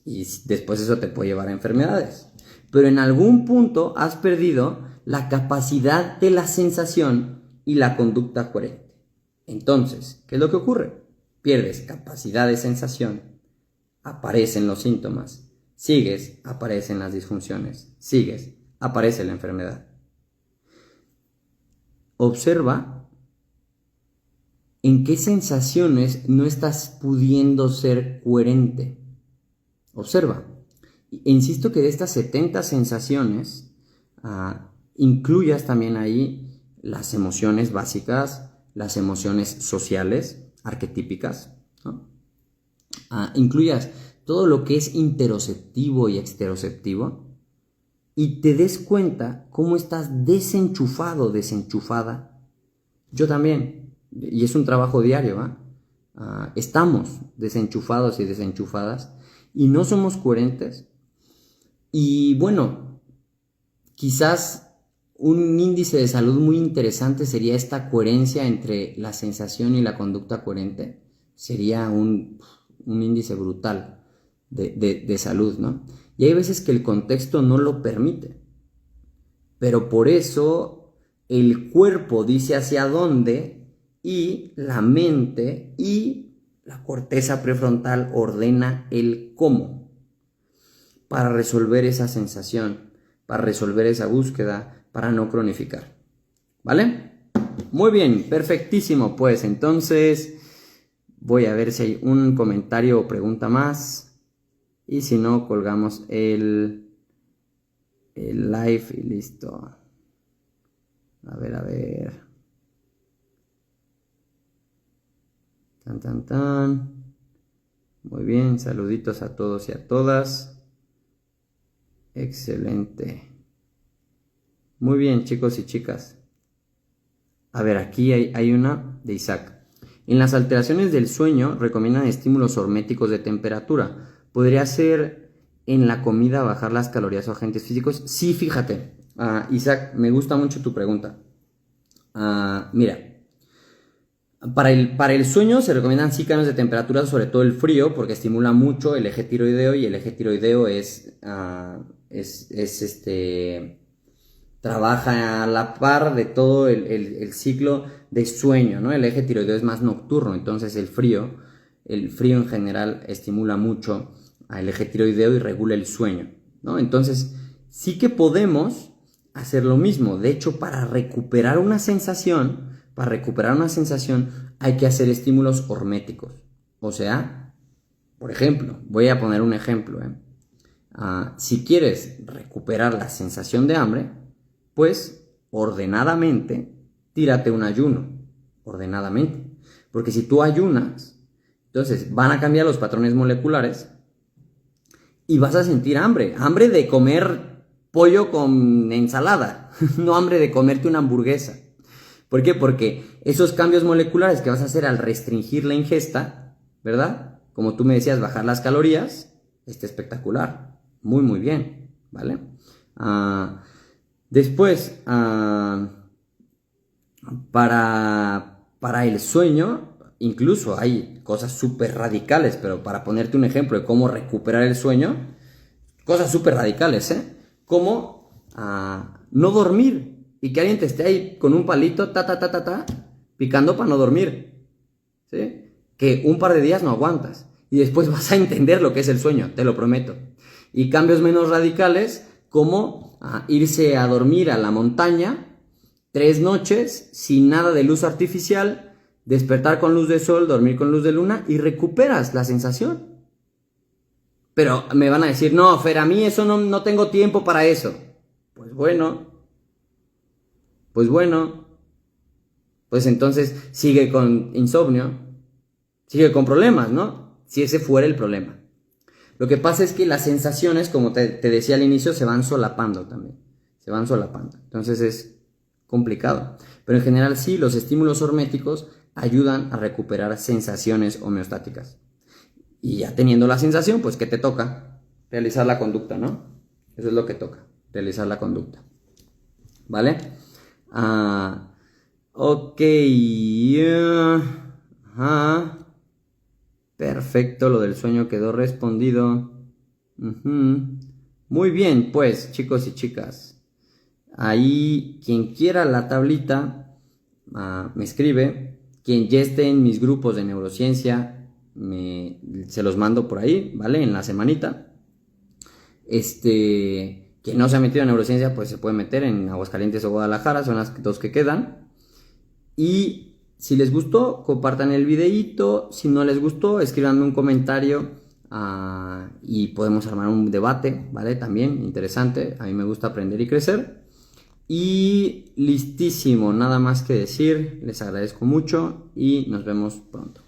Y después eso te puede llevar a enfermedades. Pero en algún punto has perdido la capacidad de la sensación y la conducta coherente. Entonces, ¿qué es lo que ocurre? Pierdes capacidad de sensación, aparecen los síntomas. Sigues, aparecen las disfunciones. Sigues, aparece la enfermedad. Observa en qué sensaciones no estás pudiendo ser coherente. Observa. Insisto que de estas 70 sensaciones, incluyas también ahí las emociones básicas, las emociones sociales, arquetípicas, ¿no? Incluyas todo lo que es interoceptivo y exteroceptivo y te des cuenta cómo estás desenchufado, desenchufada. Yo también, y es un trabajo diario, estamos desenchufados y desenchufadas y no somos coherentes. Y bueno, quizás un índice de salud muy interesante sería esta coherencia entre la sensación y la conducta coherente. Sería un índice brutal de salud, ¿no? Y hay veces que el contexto no lo permite, pero por eso el cuerpo dice hacia dónde y la mente y la corteza prefrontal ordena el cómo para resolver esa sensación, para resolver esa búsqueda, para no cronificar, ¿vale? Muy bien, perfectísimo, pues entonces voy a ver si hay un comentario o pregunta más. Y si no, colgamos el live y listo. A ver. Tan. Muy bien, saluditos a todos y a todas. Excelente. Muy bien, chicos y chicas. A ver, aquí hay una de Isaac. En las alteraciones del sueño recomiendan estímulos horméticos de temperatura. ¿Podría ser en la comida bajar las calorías o agentes físicos? Sí, fíjate. Isaac, me gusta mucho tu pregunta. Mira, Para el sueño se recomiendan sí cambios de temperatura, sobre todo el frío, porque estimula mucho el eje tiroideo y el eje tiroideo trabaja a la par de todo el ciclo de sueño, ¿no? El eje tiroideo es más nocturno, entonces el frío en general estimula mucho al eje tiroideo y regula el sueño, ¿no? Entonces sí que podemos hacer lo mismo. De hecho, para recuperar una sensación hay que hacer estímulos horméticos. O sea, por ejemplo, voy a poner un ejemplo, si quieres recuperar la sensación de hambre, pues ordenadamente tírate un ayuno, ordenadamente. Porque si tú ayunas, entonces van a cambiar los patrones moleculares y vas a sentir hambre de comer pollo con ensalada, no hambre de comerte una hamburguesa. ¿Por qué? Porque esos cambios moleculares que vas a hacer al restringir la ingesta, ¿verdad? Como tú me decías, bajar las calorías, está espectacular, muy muy bien, ¿vale? Después, para el sueño, incluso hay cosas súper radicales, pero para ponerte un ejemplo de cómo recuperar el sueño, cosas súper radicales, como no dormir y que alguien te esté ahí con un palito, picando para no dormir, ¿sí? Que un par de días no aguantas y después vas a entender lo que es el sueño, te lo prometo. Y cambios menos radicales, como irse a dormir a la montaña 3 noches sin nada de luz artificial, despertar con luz de sol, dormir con luz de luna y recuperas la sensación. Pero me van a decir, no, Fer, a mí eso no tengo tiempo para eso. Pues pues entonces sigue con insomnio, sigue con problemas, ¿no? Si ese fuera el problema. Lo que pasa es que las sensaciones, como te decía al inicio, se van solapando también. Se van solapando. Entonces es complicado. Pero en general sí, los estímulos horméticos ayudan a recuperar sensaciones homeostáticas. Y ya teniendo la sensación, pues ¿qué te toca? Realizar la conducta, ¿no? Eso es lo que toca, realizar la conducta. ¿Vale? Ok. Perfecto, lo del sueño quedó respondido. Muy bien, pues, chicos y chicas. Ahí, quien quiera la tablita, me escribe. Quien ya esté en mis grupos de neurociencia, se los mando por ahí, ¿vale? En la semanita. Quien no se ha metido en neurociencia, pues se puede meter en Aguascalientes o Guadalajara, son las 2 que quedan. Y si les gustó, compartan el videíto. Si no les gustó, escríbanme un comentario y podemos armar un debate, ¿vale? También interesante, a mí me gusta aprender y crecer. Y listísimo, nada más que decir, les agradezco mucho y nos vemos pronto.